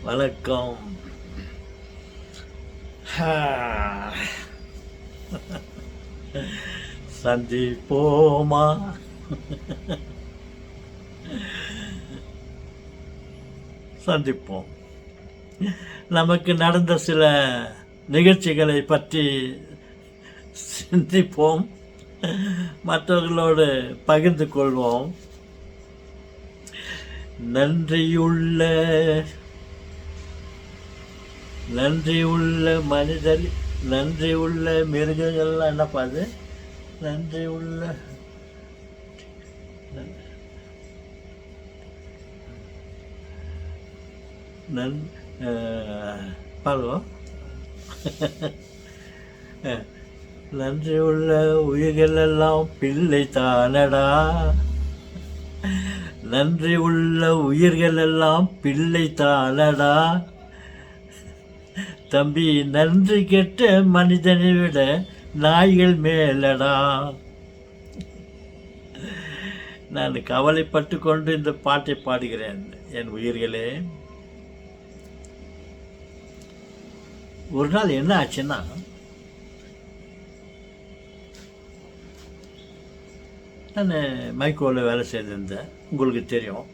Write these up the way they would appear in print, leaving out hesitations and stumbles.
வணக்கம். சந்திப்போமா? சந்திப்போம். நமக்கு நடந்த சில நிகழ்ச்சிகளை பற்றி சிந்திப்போம், மற்றவர்களோடு பகிர்ந்து கொள்வோம். நன்றியுள்ள மனிதர், நன்றியுள்ள மிருகங்கள்லாம் என்னப்பா அது? நன்றியுள்ள பாருவோம். நன்றியுள்ள உயிர்கள் எல்லாம் பிள்ளை தானடா. நன்றி உள்ள உயிர்கள் எல்லாம் பிள்ளை தானடா. தம்பி, நன்றி கெட்ட மனிதனை விட நாய்கள் மேலடா. நான் கவலைப்பட்டு கொண்டு இந்த பாட்டை பாடுகிறேன். என் உயிர்களே, ஒரு நாள் என்ன ஆச்சுன்னா, நான் மைக்ரோவில் வேலை செய்திருந்தேன், உங்களுக்கு தெரியும்.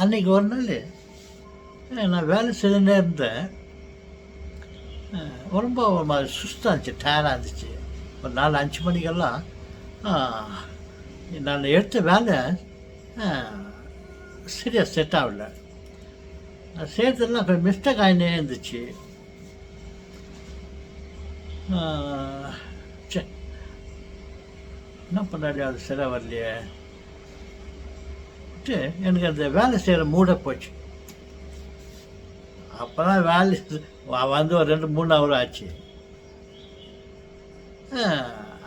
அன்றைக்கி ஒரு நாள் நான் வேலை செய்துட்டே இருந்தேன். ரொம்ப ஒரு மாதிரி சுஸ்தாக இருந்துச்சு, டயர்டாக இருந்துச்சு. ஒரு 4-5 மணிக்கெல்லாம் நான் எடுத்த வேலை சரியாக செட் ஆகல. சேர்த்தெல்லாம் கொஞ்சம் மிஸ்டேக் ஆகினே இருந்துச்சு. என்ன பண்ணாலே அது சரியாக வரலையே. எனக்கு அந்த வேலை செய்கிற மூடை போச்சு. அப்போ தான் வேலை வந்து ஒரு 2-3 ஹவர் ஆச்சு.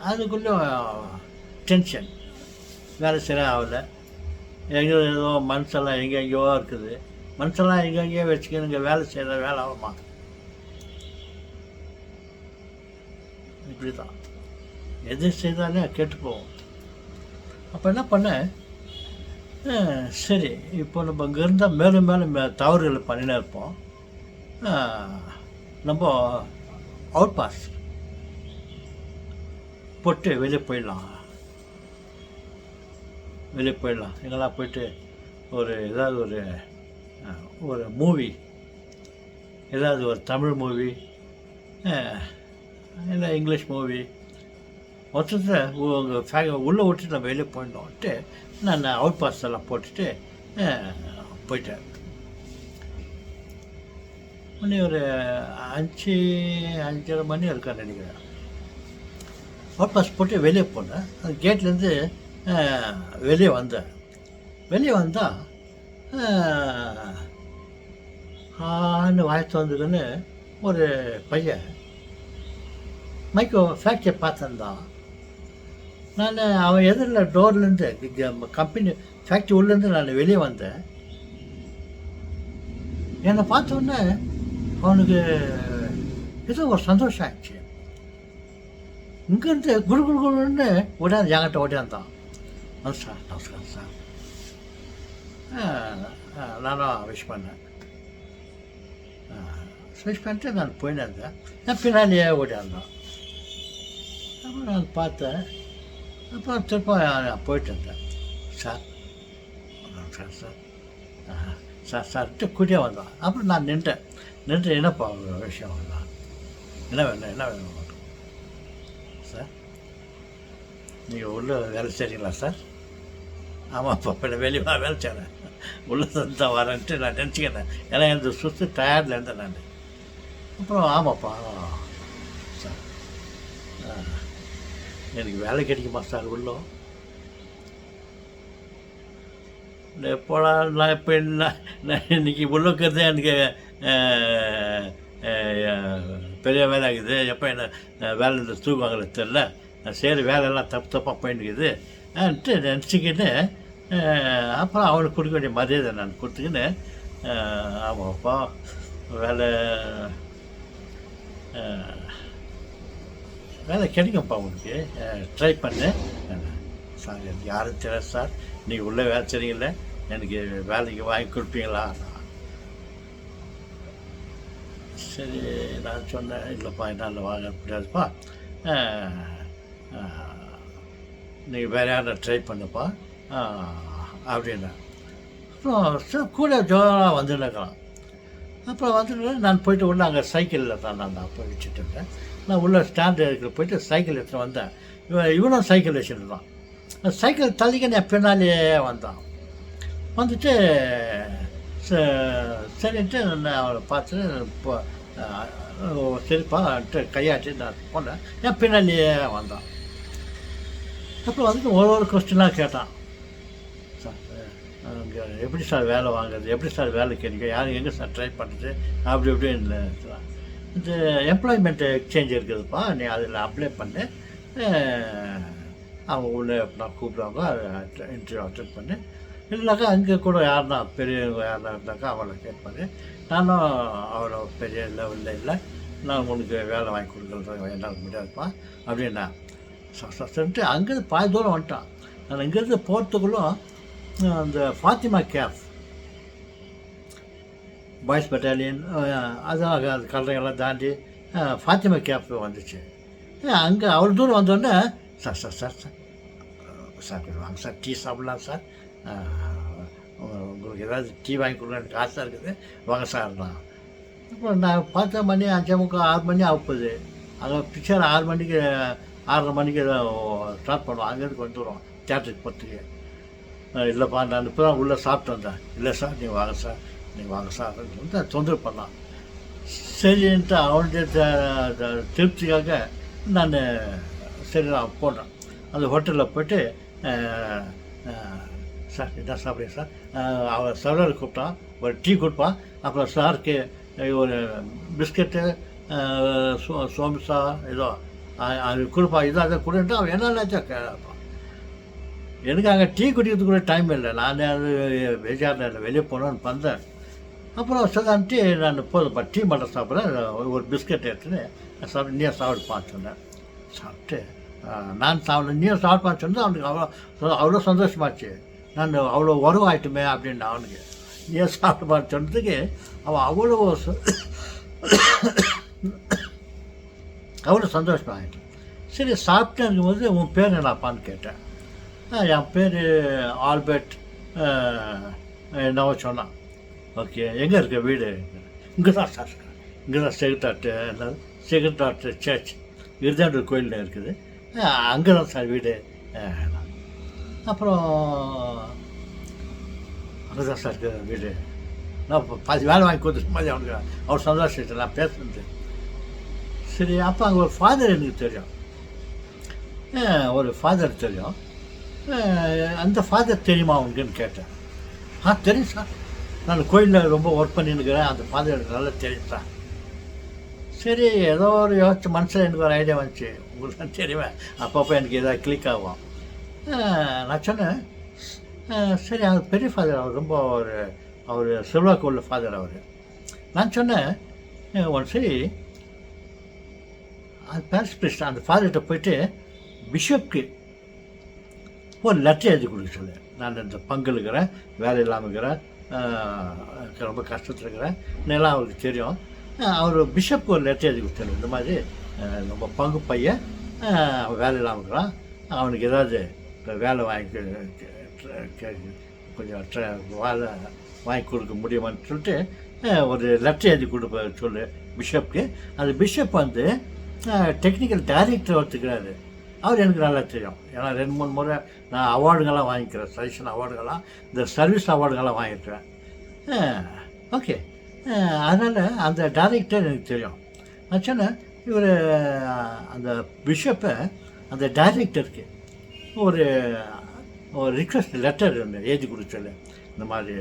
அதுக்குள்ளே டென்ஷன், வேலை சரியாக ஆகலை. எங்கே ஏதோ மனசெல்லாம் எங்கெங்கேயோ இருக்குது. மனசெல்லாம் எங்கெங்கேயோ வச்சுக்கணுங்க, வேலை செய்கிற வேலை ஆகுமா? இப்படி தான் எது செய்தாலே கேட்டு போவோம். அப்போ என்ன பண்ணேன், சரி இப்போ நம்ம இங்கே இருந்தால் மேலும் மேலும் தவறுகளை பண்ணினே இருப்போம். நம்ம அவுட் பாஸ் போட்டு வெளியே போயிடலாம். எங்கெல்லாம் போயிட்டு ஏதாவது ஒரு மூவி, ஏதாவது ஒரு தமிழ் மூவி, இல்லை இங்கிலீஷ் மூவி, மொத்தத்தில் உங்கள் உள்ளே விட்டு நம்ம வெளியே போயிடணும்ட்டு நான் அவுட் பாஸ் எல்லாம் போட்டுட்டு போயிட்டேன். மணி ஒரு 5-5:30 மணி இருக்கான்னு நினைக்கிறேன். அவுட் பாஸ் போட்டு வெளியே போனேன். அந்த கேட்லேருந்து வெளியே வந்தால் வாய் திறந்துக்குன்னு ஒரு பையன் மைக்கோ ஃபேக்டரியை பார்த்துருந்தான். நான் அவன் எதிரில் டோர்லேருந்து கம்பெனி ஃபேக்ட்ரி உள்ளேருந்து நான் வெளியே வந்தேன். என்னை பார்த்தோன்னே அவனுக்கு ஏதோ ஒரு சந்தோஷம் ஆயிடுச்சு. இங்கேருந்து குடுன்னு என்கிட்ட ஓடியாந்தான். சார், நமஸ்காரம் சார். நானும் விஷ் பண்ணேன். விஷ் பண்ணிட்டு நான் போயின்னு இருந்தேன். நான் பின்னாடியே ஓடியாந்தான். அப்புறம் நான் பார்த்தேன். அப்புறம் திரும்ப போயிட்டு இருந்தேன். Sir, sir sir sir chart கூட்டியே வந்தான். அப்புறம் நான் நின்று என்னப்பா விஷயம் வந்தான், என்ன வேணும் சார்? நீங்கள் உள்ளே வேலை செய்கிறீங்களா சார்? ஆமாப்பா, இப்போ வெளியே வேலை செய்கிறேன், உள்ளே தான் வரேன்ட்டு நான் நினச்சிக்கிறேன். ஏன்னா எனக்கு சுற்றி டயர்டில் இருந்தேன் நான். அப்புறம் ஆமாப்பா சார், எனக்கு வேலை கிடைக்குமா சார் உள்ளே? எப்போடா நான் இப்போ நான் இன்றைக்கி உள்ளுக்கிறது எனக்கு பெரிய வேலை ஆகுது. எப்போ என்ன வேலை தூக்குவாங்களே தெரில, நான் செய்கிற வேலையெல்லாம் தப்பாக போயின்னுக்குது நினச்சிக்கின்னு அப்புறம் அவனுக்கு கொடுக்க வேண்டிய மரியாதை நான் கொடுத்துக்கின்னு, ஆமாப்பா வேலை கிடைக்கும்ப்பா உனக்கு, ட்ரை பண்ணு. சார் எனக்கு யாரும் தெரியாது சார், நீங்கள் உள்ளே வேலை செய்றீங்கல்ல, எனக்கு வேலைக்கு வாங்கி கொடுப்பீங்களா? சரி நான் சொன்னேன், இல்லைப்பா என்னால் வாங்க முடியாதுப்பா, நீங்கள் வேறு யாரும் ட்ரை பண்ணுப்பா அப்படின்னா. அப்புறம் கூட ஜோராக வந்துருக்கலாம். அப்புறம் வந்துட்டு நான் போயிட்டு உள்ள அங்கே சைக்கிளில் தான் நான் போய் வச்சுட்டுருந்தேன். நான் உள்ள ஸ்டாண்டு இருக்கிற போயிட்டு சைக்கிள் எடுத்துகிட்டு வந்தேன். இவனும் சைக்கிள் வச்சுருந்தான். சைக்கிள் தள்ளிக்க என் பின்னாலே வந்தான். வந்துட்டு சரின்ட்டு நான் அவளை பார்த்துட்டு இப்போ சரிப்பான்ட்டு கையாட்டி நான் போனேன். என் பின்னாலேயே வந்தான். அப்புறம் வந்துட்டு ஒரு கொஸ்டினாக கேட்டான். சார் எப்படி சார் வேலை வாங்குறது, எப்படி சார் வேலை கேட்க, யாரும் எங்கே சார் ட்ரை பண்ணுறது அப்படி இப்படின்னு. இந்த எம்ப்ளாய்மெண்ட் எக்ஸ்சேஞ்ச் இருக்குதுப்பா, நீ அதில் அப்ளை பண்ணு, அவங்க உள்ளே நான் கூப்பிடுவாங்க, இன்டர்வியூ அட்டென்ட் பண்ணு. இல்லைனாக்கா அங்கே கூட யாருன்னா பெரியவங்க யாருனா இருந்தாக்கா அவளை கேட்பாரு. நானும் அவ்வளோ பெரிய லெவலில் இல்லை, நான் உனக்கு வேலை வாங்கி கொடுக்குறது என்னால் முடியாதுப்பா அப்படின்னா. சரின்ட்டு அங்கேருந்து பாதி தூரம் வந்துட்டான். நான் இங்கேருந்து போகிறதுக்குள்ளும் அந்த ஃபாத்திமா கேஃப் பாய்ஸ் பட்டாலியன் அதான் அந்த கல்லறைகள்லாம் தாண்டி ஃபாத்திமா கேஃப் வந்துச்சு. அங்கே அவ்வளோ தூரம் வந்தோடனே sir sir sir sir sir வாங்க சார், டீ சாப்பிட்லாம் சார், உங்களுக்கு ஏதாவது டீ வாங்கி கொடுக்க எனக்கு ஆசை இருக்குது, வாங்க சார் தான். அப்புறம் நான் 10 மணி 5:45 6 மணி ஆகுது. அங்கே பிக்சர் 6 மணிக்கு 6:30 மணிக்கு ஸ்டார்ட் பண்ணுவோம். அங்கேருந்து வந்துடுவோம் தேட்டருக்கு போகிறதுக்கு. இல்லைப்பா நான் இப்போ தான் உள்ளே சாப்பிட்டு வந்தேன். இல்லை சார் நீங்கள் வாங்க சார், நீங்கள் வாங்க சார் அப்படின்னு தொந்தரவு பண்ணான். சரின்ட்டு அவனுடைய திருப்திக்காக நான் சரி நான் போனேன். அந்த ஹோட்டலில் போய்ட்டு சார் என்ன சாப்பிடுங்க சார், அவன் சர்வர் கூப்பிட்டான், ஒரு டீ கொடுப்பான். அப்புறம் சாருக்கு ஒரு பிஸ்கெட்டு சோம்சா ஏதோ அது கொடுப்பான். இதோ அதை கொடுன்ட்டு அவன் என்னென்னாச்சா கேட்பான். எனக்கு அங்கே டீ குடிக்கிறதுக்கு கூட டைம் இல்லை. நான் அது பெஜாரில் இல்லை, வெளியே போகணுன்னு வந்தேன். அப்புறம் சதான்ட்டு நான் போதும்ப்பா டீ மட்டும் சாப்பிட்றேன், ஒரு பிஸ்கெட் எடுத்துன்னு சாப்பிட்டு நீயே சாப்பிடுப்பான்னு சொன்னேன். சாப்பிட்டு நான் நீயும் சாப்பிட்பான்னு சொன்னேன். அவனுக்கு அவ்வளோ சந்தோஷமாச்சு. நான் அவ்வளோ உறவாயிட்டுமே அப்படின்னு அவனுக்கு நீயே சாப்பிடுப்பான்னு சொன்னதுக்கு அவன் அவ்வளோ சந்தோஷமாகிட்டான். சரி சாப்பிட்டு இருக்கும்போது உன் பேர் என்னப்பான்னு கேட்டேன். என் பேர் ஆல்பர்ட் என்னவோ சொன்னான். ஓகே எங்கே இருக்க வீடு? இங்கே தான் சார், இங்கே தான் செக்ரட்டார்ட் சர்ச் இருதாண்டூர் கோயிலில் இருக்குது, அங்கே தான் சார் வீடு. அப்புறம் அங்கே தான் சார் இருக்குது வீடு. நான் இப்போ பாதி வேலை வாங்கி கொடுத்துட்டு மாதிரி அவனுக்கு அவர் சந்தோஷம் நான் பேசுறது. சரி அப்போ அங்கே ஒரு ஃபாதர் எனக்கு தெரியும், ஒரு ஃபாதர் தெரியும். அந்த ஃபாதர் தெரியுமா அவனுக்குன்னு கேட்டேன். தெரியும் சார், நான் கோயிலில் ரொம்ப ஒர்க் பண்ணின்னுக்கிறேன், அந்த ஃபாதர் எனக்கு நல்லா தெரியும் சார். சரி ஏதோ ஒரு யோசிச்சு மனசில் எனக்கு ஒரு ஐடியா வந்துச்சு, உங்களுக்கு தான் தெரியுவேன், அப்பப்போ எனக்கு எதாவது கிளிக் ஆகும். நான் சொன்னேன் சரி அவர் பெரிய ஃபாதர், அவர் ரொம்ப அவர் செல்வாக்கு உள்ள ஃபாதர் அவர். நான் சொன்னேன் ஒன் சரி அது பேரிஸ் பிரிஸ்ட் அந்த ஃபாதர்கிட்ட போயிட்டு பிஷப்க்கு ஒரு லெட்டர் எழுதி கொடுக்க சொல்லு, நான் இந்த பங்கு இருக்கிறேன், வேலை இல்லாமல் இருக்கிறேன், ரொம்ப கஷ்டத்தில் இருக்கிறேன், இதெல்லாம் அவருக்கு தெரியும். அவர் பிஷப்க்கு ஒரு லெட்டர் எழுதி கொடுத்தாரு, இந்த மாதிரி ரொம்ப பங்கு பையன் வேலை இல்லாமல் இருக்கிறான், அவனுக்கு ஏதாவது வேலை வாங்கி கொஞ்சம் வேலை வாங்கி கொடுக்க முடியுமான்னு சொல்லிட்டு ஒரு லெட்டர் எழுதி கொடுப்ப சொல்லு பிஷப்க்கு. அந்த பிஷப் வந்து டெக்னிக்கல் டைரக்டர் ஒருத்துக்கிறாரு, அவர் எனக்கு நல்லா தெரியும். ஏன்னா 2-3 முறை நான் அவார்டுகள்லாம் வாங்கிக்கிறேன், சஜஷன் அவார்டுகள்லாம், இந்த சர்வீஸ் அவார்டுகள்லாம் வாங்கிக்கிறேன். ஓகே அதனால் அந்த டைரக்டர் எனக்கு தெரியும். நான் சொன்னேன் இவர் அந்த பிஷப்பை அந்த டைரக்டருக்கு ஒரு ரிக்வெஸ்ட் லெட்டர் எழுதி கொடுத்தல, இந்த மாதிரி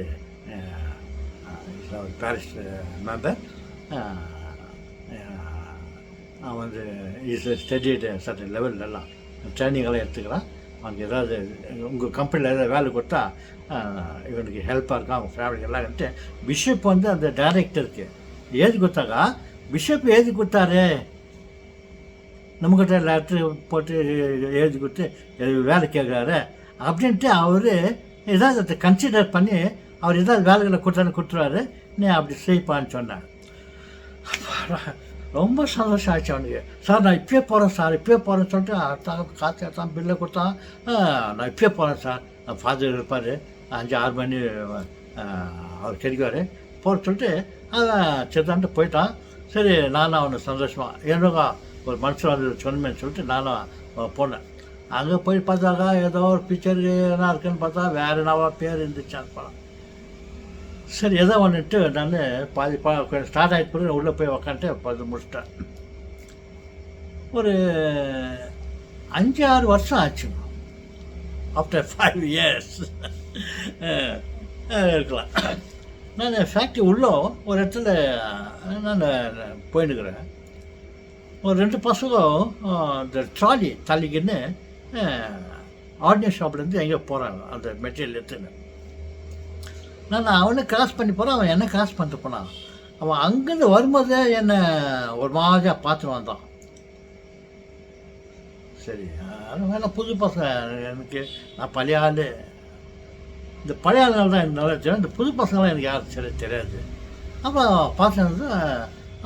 பாரிஸ் மெம்பர் அவன் வந்து இஸ் ஸ்டடிடு சர்டன் லெவல்லலாம் ட்ரைனிங்கெல்லாம் எடுத்துக்கிறான், அவனுக்கு ஏதாவது உங்கள் கம்பெனியில் ஏதாவது வேலை கொடுத்தா இவனுக்கு ஹெல்ப்பாக இருக்கும், அவங்க ஃபேமிலி எல்லாம்ட்டு பிஷப் வந்து அந்த டைரக்டருக்கு எழுதி கொடுத்தாக்கா. பிஷப் எழுதி கொடுத்தாரு, நம்மக்கிட்ட லெட்ரு போட்டு எழுதி கொடுத்து வேலை கேட்குறாரு அப்படின்ட்டு அவர் ஏதாவது அதை கன்சிடர் பண்ணி அவர் ஏதாவது வேலைகளை கொடுத்துருவாரு, நீ அப்படி செய்ப்பான்னு சொன்னேன். ரொம்ப சந்தோஷம் ஆச்சு அவனுக்கு. சார் நான் இப்பயே போகிறேன் சார், இப்பயே போகிறேன்னு சொல்லிட்டு காசு எடுத்தான், பில்லை கொடுத்தான். நான் இப்பயே போகிறேன் சார், ஃபாதர் இருப்பார், 5-6 மணி அவர் கிடைக்குவார் போகிற சொல்லிட்டு சரிதான்ட்டு போயிட்டான். சரி, நானும் அவனுக்கு சந்தோஷமாக என்னக்கா ஒரு மனுஷன் வந்து சொன்னேன்னு சொல்லிட்டு நானும் போனேன். அங்கே போய் பார்த்தாக்கா ஏதோ ஒரு பிக்சர் என்ன இருக்குன்னு பார்த்தா வேறு என்னவா பேர் இருந்துச்சு அந்த படம். சரி எதோ ஒன்றுட்டு நான் பாதி ஸ்டார்ட் ஆகிட்டு பிறகு உள்ளே போய் உக்காந்துட்டு பார்த்து முடிச்சிட்டேன். ஒரு 5-6 வருஷம் ஆச்சுங்க. ஆஃப்டர் 5 years இருக்கலாம். நான் ஃபேக்ட்ரி உள்ளே ஒரு இடத்துல நான் போயின்னுக்கிறேன். ஒரு 2 பசங்க இந்த ட்ராலி தள்ளிக்கின்னு ஆர்டினரி ஷாப்லேருந்து எங்கே போகிறாங்க அந்த மெட்டீரியல் எடுத்துன்னு. நான் அவனை கிராஸ் பண்ணி போகிறேன், அவன் என்ன கிராஸ் பண்ணிட்டு போனான். அவன் அங்கேருந்து வரும்போதே என்னை ஒரு மாதிரியாக பார்த்துட்டு வந்தான். சரி, அது வேணா புது பசங்க எனக்கு, நான் பழைய ஆள், இந்த பழைய ஆளுனால தான் எனக்கு நல்லா தெரியும், இந்த புது பசங்களாம் எனக்கு யாரும் சரி தெரியாது. அப்போ பார்த்து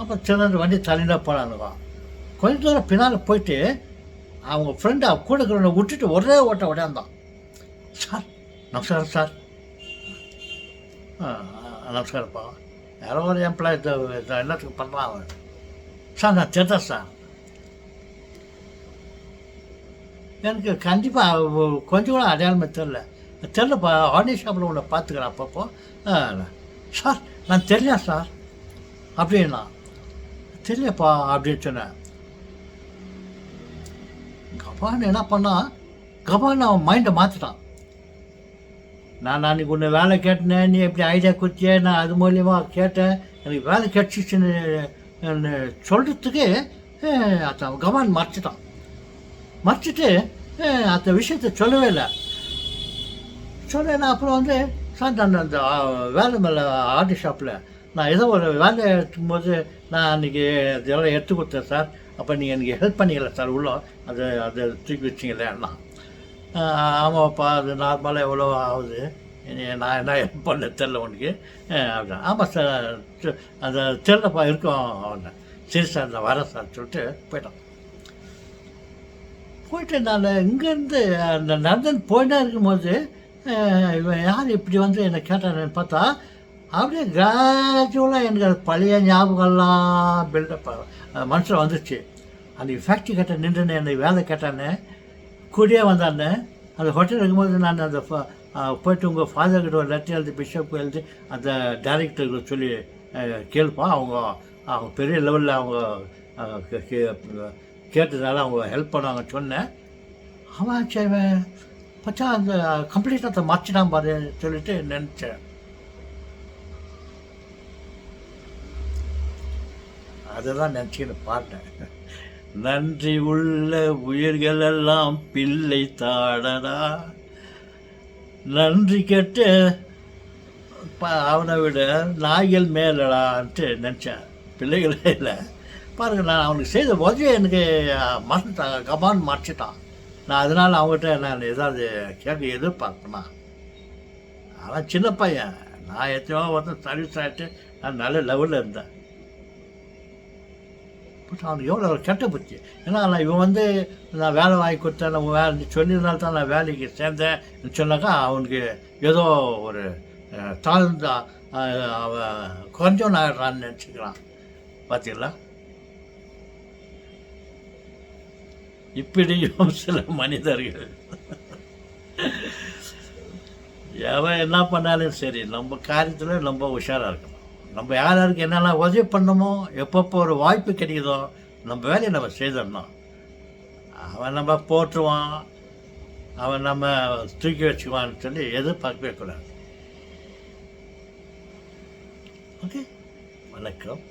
அப்போ சில வண்டி தள்ளினா போனானுவான். கொஞ்ச தூரம் பின்னால் போயிட்டு அவங்க ஃப்ரெண்டு கூட இருக்கிறவனை விட்டுட்டு ஒரே ஓட்ட உடையாந்தான். சார் நமஸ்காரம் சார். நமஸ்காரப்பா, யாரோ ஒரு எம்ப்ளாயி எல்லாத்துக்கும் பண்ணுறான் அவன். சார் நான் தெரிதேன் சார். எனக்கு கண்டிப்பாக கொஞ்சம் கூட அடையாளமே தெரிலப்பா, ஆர்டினரி ஷாப்பில் உன்னை பார்த்துக்கிறேன் அப்பப்போ. சார் நான் தெரியல சார் அப்படின்னா. தெரியலப்பா அப்படின்னு சொன்னேன். கபான் என்ன பண்ணான், கபான் அவன் மைண்டை மாற்றிட்டான். நான் அன்றைக்கி உன்னை வேலை கேட்டேன், நீ எப்படி ஐடியா கொடுத்தியே, நான் அது மூலியமாக கேட்டேன், எனக்கு வேலை கிடச்சிச்சுன்னு சொல்கிறதுக்கு அவன் கபான் மறைச்சிட்டான். மறைச்சிட்டு அந்த விஷயத்தை சொல்லவே இல்லை. சொன்னேன். அப்புறம் சார் நான் அந்த வேலை மேலே ஆர்டி ஷாப்பில் நான் ஏதோ ஒரு வேலை எடுக்கும்போது நான் அன்றைக்கி இதெல்லாம் எடுத்து கொடுத்தேன் சார், அப்போ நீங்கள் எனக்கு ஹெல்ப் பண்ணிக்கல சார் உள்ளே அதை தூக்கி வச்சிங்களே அண்ணா. ஆமாப்பா, அது நார்மலாக எவ்வளோ ஆகுது, நான் என்ன ஹெல்ப் பண்ண தெரில உனக்கு அப்படின். ஆமாம் சார், அந்த தெரிலப்பா இருக்கும் அவனை. சரி சார் நான் வரேன் சார் சொல்லிட்டு போயிட்டான். போயிட்டு நான் இங்கேருந்து அந்த நடந்து போயிட்டே இருக்கும்போது இவன் யார் இப்படி என்னை கேட்டான்னு பார்த்தா அப்படியே கிராஜுவலாக எனக்கு அது பழைய ஞாபகம்லாம் பில்டப் மனசில் வந்துச்சு. அன்றைக்கி ஃபேக்ட்ரி கிட்ட நின்றுன்னு என்னை வேலை கேட்டானே, கூடியே வந்தானே. அந்த ஹோட்டல் இருக்கும்போது நான் அந்த போய்ட்டு உங்கள் ஃபாதர்கிட்ட ஒரு லெட்டர் எழுதி, பிஷப் எழுதி அந்த டைரக்டருக்கு சொல்லி கேள்ப்பான். அவங்க பெரிய லெவலில் அவங்க கேட்டதால அவங்க ஹெல்ப் பண்ணுவாங்க சொன்னேன். அவன் சரி பச்சா அந்த கம்ப்ளீட்டாக அதை மாற்றிடான் பாரு சொல்லிட்டு நினச்சேன். அதை தான் நினச்சிக்கின்னு பாட்டேன். நன்றி உள்ள உயிர்களெல்லாம் பிள்ளை தாடடா, நன்றி கெட்டு அவனை விட நாய்கள் மேலடான்ட்டு நினச்சேன். பிள்ளைகளே இல்லை பாருங்கள், நான் அவனுக்கு செய்த உதவியை எனக்கு மறந்துட்டாங்க, கபான் மறைச்சிட்டான். நான் அதனால் அவங்ககிட்ட நான் ஏதாவது கேட்க எதிர்பார்ப்பேனா? அவன் சின்ன பையன், நான் எத்தனையோ சர்வீஸ் ஆகிட்டு நான் நல்ல லெவலில் இருந்தேன். பட் அவனுக்கு எவ்வளோ கெட்ட புத்தி. ஏன்னா நான் இவன் நான் வேலை வாங்கி கொடுத்தேன், நம்ம வேலை சொல்லியிருந்தால்தான் தான் நான் வேலைக்கு சேர்ந்தேன் சொன்னாக்கா அவனுக்கு ஏதோ ஒரு தாழ்ந்த அவன் கொஞ்சம் ஆகிடுறான்னு நினச்சிக்கிறான். பார்த்தீங்களா, இப்படியும் சில மனிதர்கள். எவன் என்ன பண்ணாலும் சரி, நம்ம காரியத்தில் நம்ம உஷாராக இருக்கணும். நம்ம யாருக்கு என்னென்ன உதவி பண்ணணுமோ, எப்பப்போ ஒரு வாய்ப்பு கிடைக்குதோ நம்ம வேலையை நம்ம செய்திடணும். அவன் நம்ம போட்டுருவான், அவன் நம்ம தூக்கி வச்சுக்குவான்னு சொல்லி எதிர்பார்க்கவே கூடாது. ஓகே, வணக்கம்.